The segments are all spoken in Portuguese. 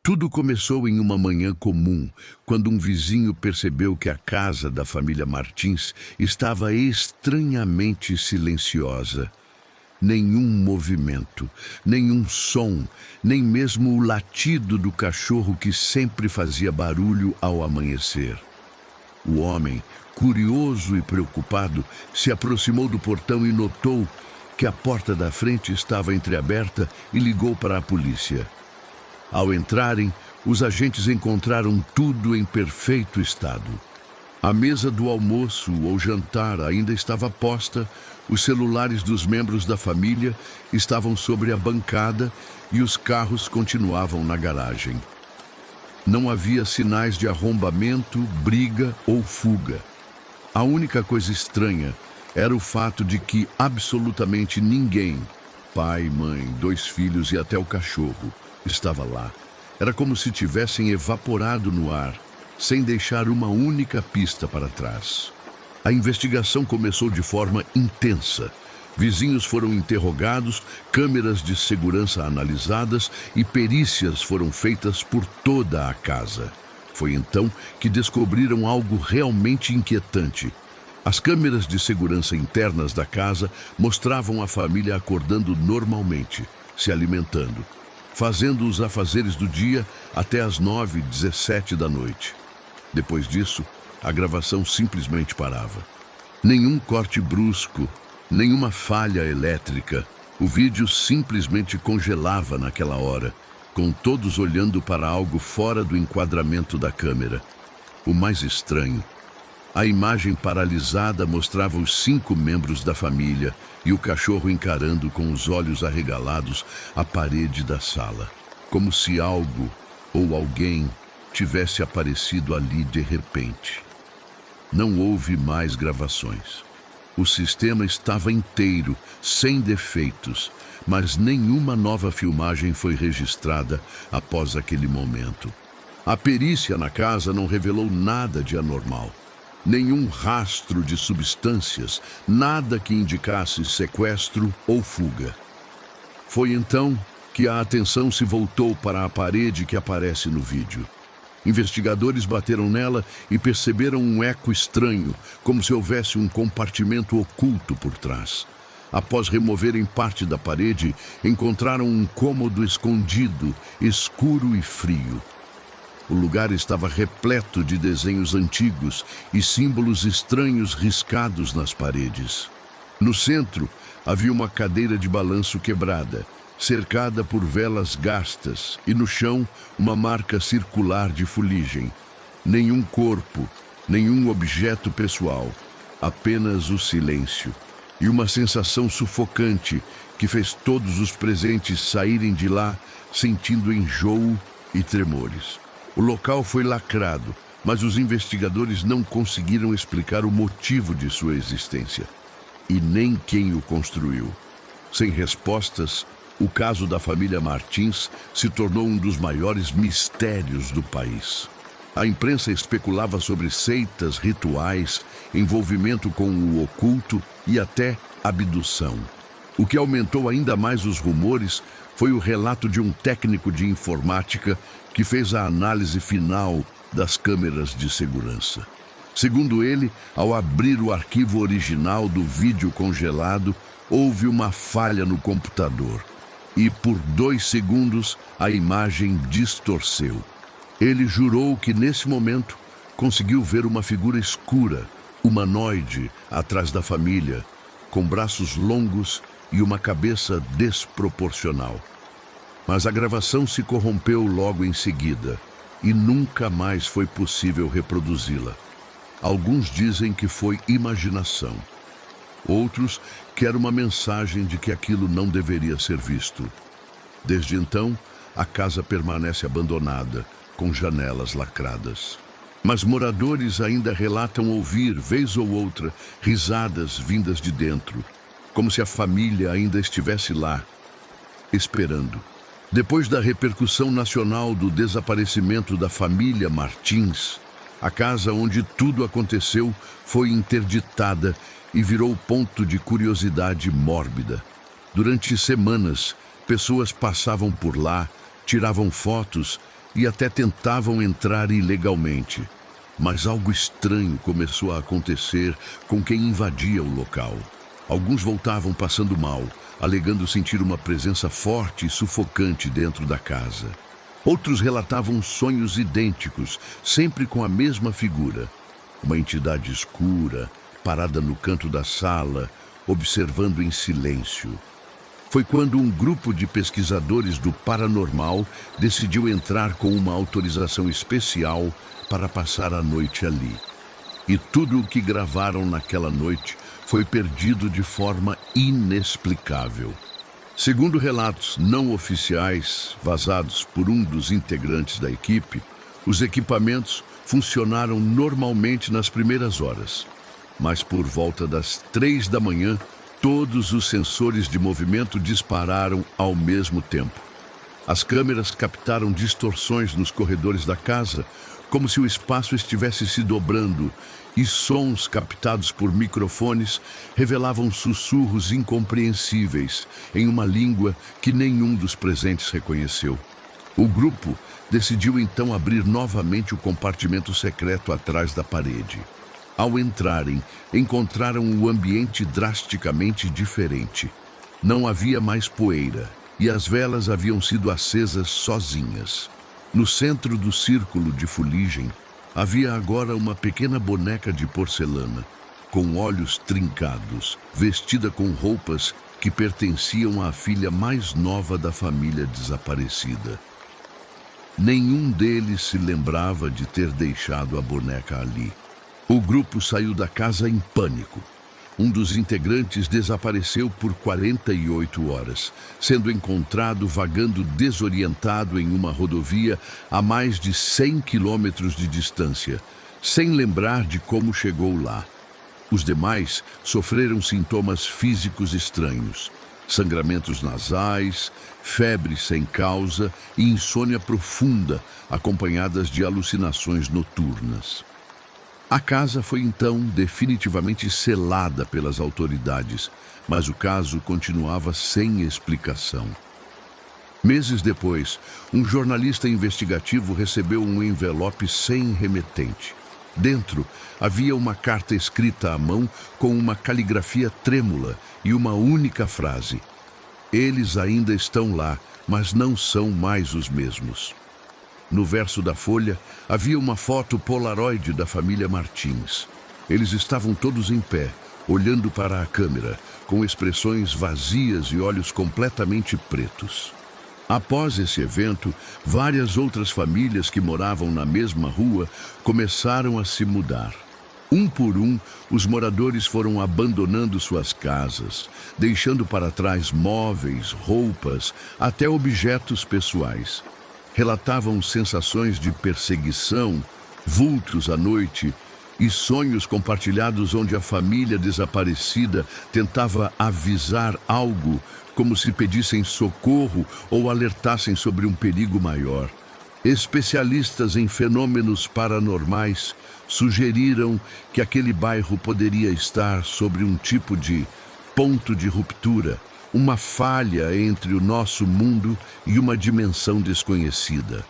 Tudo começou em uma manhã comum, quando um vizinho percebeu que a casa da família Martins estava estranhamente silenciosa. Nenhum movimento, nenhum som, nem mesmo o latido do cachorro que sempre fazia barulho ao amanhecer. O homem, curioso e preocupado, se aproximou do portão e notou que a porta da frente estava entreaberta e ligou para a polícia. Ao entrarem, os agentes encontraram tudo em perfeito estado. A mesa do almoço ou jantar ainda estava posta, os celulares dos membros da família estavam sobre a bancada e os carros continuavam na garagem. Não havia sinais de arrombamento, briga ou fuga. A única coisa estranha era o fato de que absolutamente ninguém, pai, mãe, 2 filhos e até o cachorro, estava lá. Era como se tivessem evaporado no ar, sem deixar uma única pista para trás. A investigação começou de forma intensa. Vizinhos foram interrogados, câmeras de segurança analisadas e perícias foram feitas por toda a casa. Foi então que descobriram algo realmente inquietante. As câmeras de segurança internas da casa mostravam a família acordando normalmente, se alimentando, fazendo os afazeres do dia até às 9h17 da noite. Depois disso, a gravação simplesmente parava. Nenhum corte brusco, nenhuma falha elétrica. O vídeo simplesmente congelava naquela hora, com todos olhando para algo fora do enquadramento da câmera. O mais estranho, a imagem paralisada mostrava os 5 membros da família e o cachorro encarando com os olhos arregalados a parede da sala, como se algo ou alguém tivesse aparecido ali de repente. Não houve mais gravações. O sistema estava inteiro, sem defeitos, mas nenhuma nova filmagem foi registrada após aquele momento. A perícia na casa não revelou nada de anormal. Nenhum rastro de substâncias, nada que indicasse sequestro ou fuga. Foi então que a atenção se voltou para a parede que aparece no vídeo. Investigadores bateram nela e perceberam um eco estranho, como se houvesse um compartimento oculto por trás. Após removerem parte da parede, encontraram um cômodo escondido, escuro e frio. O lugar estava repleto de desenhos antigos e símbolos estranhos riscados nas paredes. No centro, havia uma cadeira de balanço quebrada, cercada por velas gastas, e no chão, uma marca circular de fuligem. Nenhum corpo, nenhum objeto pessoal, apenas o silêncio. E uma sensação sufocante que fez todos os presentes saírem de lá sentindo enjoo e tremores. O local foi lacrado, mas os investigadores não conseguiram explicar o motivo de sua existência, e nem quem o construiu. Sem respostas, o caso da família Martins se tornou um dos maiores mistérios do país. A imprensa especulava sobre seitas, rituais, envolvimento com o oculto e até abdução. O que aumentou ainda mais os rumores foi o relato de um técnico de informática que fez a análise final das câmeras de segurança. Segundo ele, ao abrir o arquivo original do vídeo congelado, houve uma falha no computador e, por 2 segundos, a imagem distorceu. Ele jurou que, nesse momento, conseguiu ver uma figura escura, humanoide, atrás da família, com braços longos e uma cabeça desproporcional. Mas a gravação se corrompeu logo em seguida e nunca mais foi possível reproduzi-la. Alguns dizem que foi imaginação. Outros que era uma mensagem de que aquilo não deveria ser visto. Desde então, a casa permanece abandonada, com janelas lacradas. Mas moradores ainda relatam ouvir, vez ou outra, risadas vindas de dentro, como se a família ainda estivesse lá, esperando. Depois da repercussão nacional do desaparecimento da família Martins, a casa onde tudo aconteceu foi interditada e virou ponto de curiosidade mórbida. Durante semanas, pessoas passavam por lá, tiravam fotos e até tentavam entrar ilegalmente. Mas algo estranho começou a acontecer com quem invadia o local. Alguns voltavam passando mal, alegando sentir uma presença forte e sufocante dentro da casa. Outros relatavam sonhos idênticos, sempre com a mesma figura. Uma entidade escura, parada no canto da sala, observando em silêncio. Foi quando um grupo de pesquisadores do paranormal decidiu entrar com uma autorização especial para passar a noite ali. E tudo o que gravaram naquela noite foi perdido de forma inexplicável. Segundo relatos não oficiais vazados por um dos integrantes da equipe, os equipamentos funcionaram normalmente nas primeiras horas. Mas por volta das 3 da manhã, todos os sensores de movimento dispararam ao mesmo tempo. As câmeras captaram distorções nos corredores da casa, como se o espaço estivesse se dobrando, e sons captados por microfones revelavam sussurros incompreensíveis em uma língua que nenhum dos presentes reconheceu. O grupo decidiu então abrir novamente o compartimento secreto atrás da parede. Ao entrarem, encontraram o ambiente drasticamente diferente. Não havia mais poeira e as velas haviam sido acesas sozinhas. No centro do círculo de fuligem, havia agora uma pequena boneca de porcelana, com olhos trincados, vestida com roupas que pertenciam à filha mais nova da família desaparecida. Nenhum deles se lembrava de ter deixado a boneca ali. O grupo saiu da casa em pânico. Um dos integrantes desapareceu por 48 horas, sendo encontrado vagando desorientado em uma rodovia a mais de 100 quilômetros de distância, sem lembrar de como chegou lá. Os demais sofreram sintomas físicos estranhos, sangramentos nasais, febre sem causa e insônia profunda, acompanhadas de alucinações noturnas. A casa foi então definitivamente selada pelas autoridades, mas o caso continuava sem explicação. Meses depois, um jornalista investigativo recebeu um envelope sem remetente. Dentro havia uma carta escrita à mão com uma caligrafia trêmula e uma única frase: "Eles ainda estão lá, mas não são mais os mesmos." No verso da folha, havia uma foto polaroid da família Martins. Eles estavam todos em pé, olhando para a câmera, com expressões vazias e olhos completamente pretos. Após esse evento, várias outras famílias que moravam na mesma rua começaram a se mudar. Um por um, os moradores foram abandonando suas casas, deixando para trás móveis, roupas, até objetos pessoais. Relatavam sensações de perseguição, vultos à noite e sonhos compartilhados onde a família desaparecida tentava avisar algo, como se pedissem socorro ou alertassem sobre um perigo maior. Especialistas em fenômenos paranormais sugeriram que aquele bairro poderia estar sobre um tipo de ponto de ruptura, uma falha entre o nosso mundo e uma dimensão desconhecida.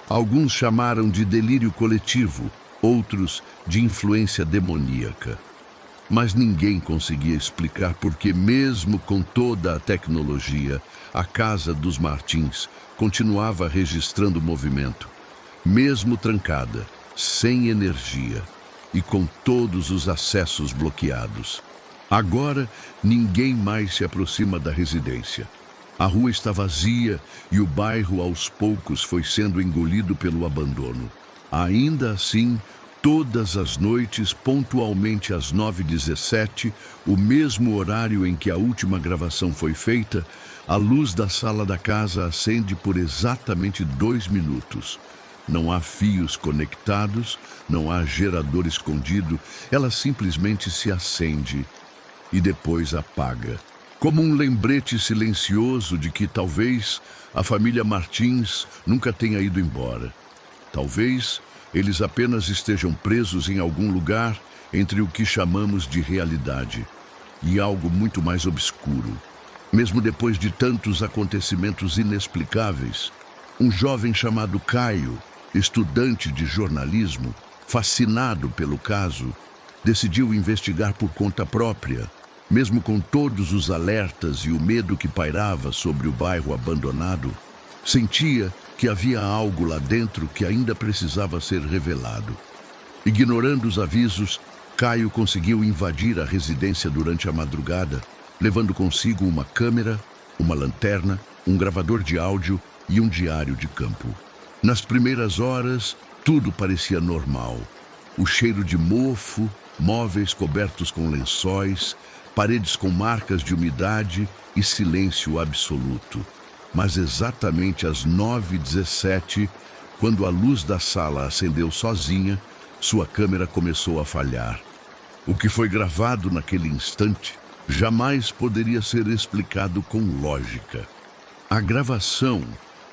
Alguns chamaram de delírio coletivo, outros de influência demoníaca. Mas ninguém conseguia explicar porque, mesmo com toda a tecnologia, a casa dos Martins continuava registrando movimento, mesmo trancada, sem energia e com todos os acessos bloqueados. Agora, ninguém mais se aproxima da residência. A rua está vazia e o bairro, aos poucos, foi sendo engolido pelo abandono. Ainda assim, todas as noites, pontualmente às 9h17, o mesmo horário em que a última gravação foi feita, a luz da sala da casa acende por exatamente 2 minutos. Não há fios conectados, não há gerador escondido, ela simplesmente se acende e depois apaga, como um lembrete silencioso de que talvez a família Martins nunca tenha ido embora. Talvez eles apenas estejam presos em algum lugar entre o que chamamos de realidade e algo muito mais obscuro. Mesmo depois de tantos acontecimentos inexplicáveis, Um jovem chamado Caio, estudante de jornalismo, fascinado pelo caso, decidiu investigar por conta própria, mesmo com todos os alertas e o medo que pairava sobre o bairro abandonado. Sentia que havia algo lá dentro que ainda precisava ser revelado. Ignorando os avisos, Caio conseguiu invadir a residência durante a madrugada, levando consigo uma câmera, uma lanterna, um gravador de áudio e um diário de campo. Nas primeiras horas, tudo parecia normal. O cheiro de mofo, móveis cobertos com lençóis, paredes com marcas de umidade e silêncio absoluto. Mas exatamente às 9h17, quando a luz da sala acendeu sozinha, sua câmera começou a falhar. O que foi gravado naquele instante jamais poderia ser explicado com lógica. A gravação,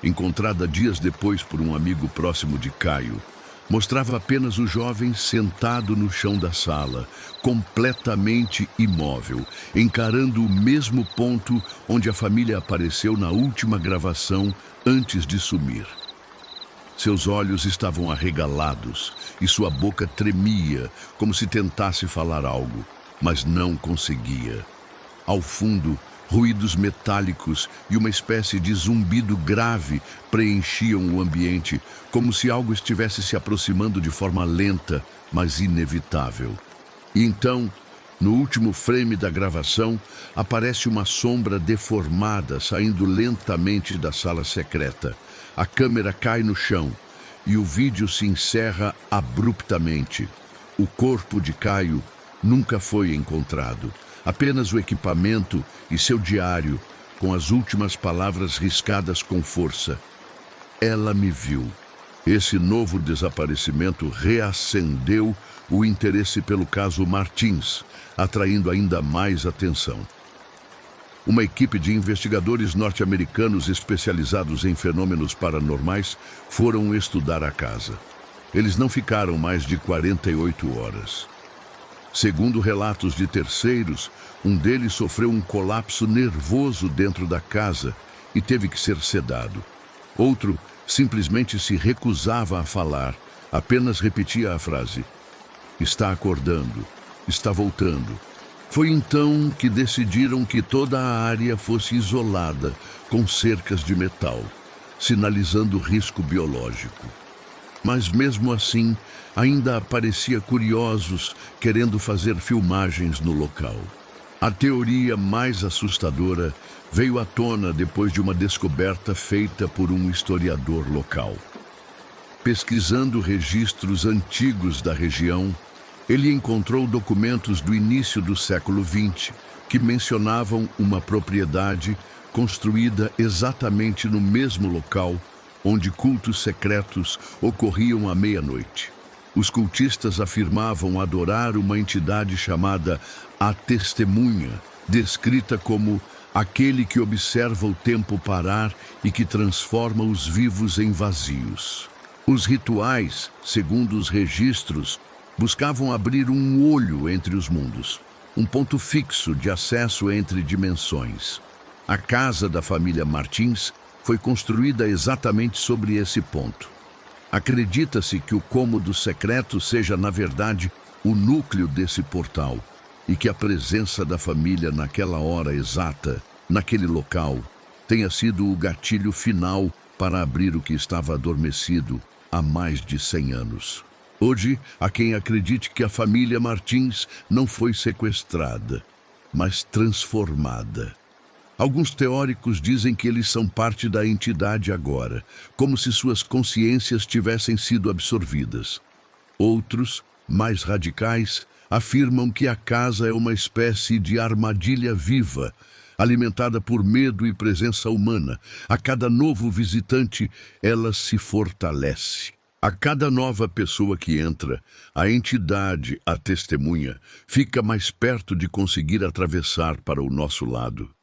encontrada dias depois por um amigo próximo de Caio, mostrava apenas o jovem sentado no chão da sala, completamente imóvel, encarando o mesmo ponto onde a família apareceu na última gravação antes de sumir. Seus olhos estavam arregalados e sua boca tremia, como se tentasse falar algo, mas não conseguia. Ao fundo, ruídos metálicos e uma espécie de zumbido grave preenchiam o ambiente, como se algo estivesse se aproximando de forma lenta, mas inevitável. E então, no último frame da gravação, aparece uma sombra deformada saindo lentamente da sala secreta. A câmera cai no chão e o vídeo se encerra abruptamente. O corpo de Caio nunca foi encontrado. Apenas o equipamento e seu diário, com as últimas palavras riscadas com força. Ela me viu. Esse novo desaparecimento reacendeu o interesse pelo caso Martins, atraindo ainda mais atenção. Uma equipe de investigadores norte-americanos especializados em fenômenos paranormais foram estudar a casa. Eles não ficaram mais de 48 horas. Segundo relatos de terceiros, um deles sofreu um colapso nervoso dentro da casa e teve que ser sedado. Outro simplesmente se recusava a falar, apenas repetia a frase: "Está acordando, está voltando." Foi então que decidiram que toda a área fosse isolada, com cercas de metal, sinalizando risco biológico. Mas mesmo assim, ainda aparecia curiosos querendo fazer filmagens no local. A teoria mais assustadora veio à tona depois de uma descoberta feita por um historiador local. Pesquisando registros antigos da região, ele encontrou documentos do início do século XX que mencionavam uma propriedade construída exatamente no mesmo local onde cultos secretos ocorriam à meia-noite. Os cultistas afirmavam adorar uma entidade chamada a Testemunha, descrita como aquele que observa o tempo parar e que transforma os vivos em vazios. Os rituais, segundo os registros, buscavam abrir um olho entre os mundos, um ponto fixo de acesso entre dimensões. A casa da família Martins foi construída exatamente sobre esse ponto. Acredita-se que o cômodo secreto seja, na verdade, o núcleo desse portal e que a presença da família naquela hora exata, naquele local, tenha sido o gatilho final para abrir o que estava adormecido há mais de 100 anos. Hoje, há quem acredite que a família Martins não foi sequestrada, mas transformada. Alguns teóricos dizem que eles são parte da entidade agora, como se suas consciências tivessem sido absorvidas. Outros, mais radicais, afirmam que a casa é uma espécie de armadilha viva, alimentada por medo e presença humana. A cada novo visitante, ela se fortalece. A cada nova pessoa que entra, a entidade, a testemunha, fica mais perto de conseguir atravessar para o nosso lado.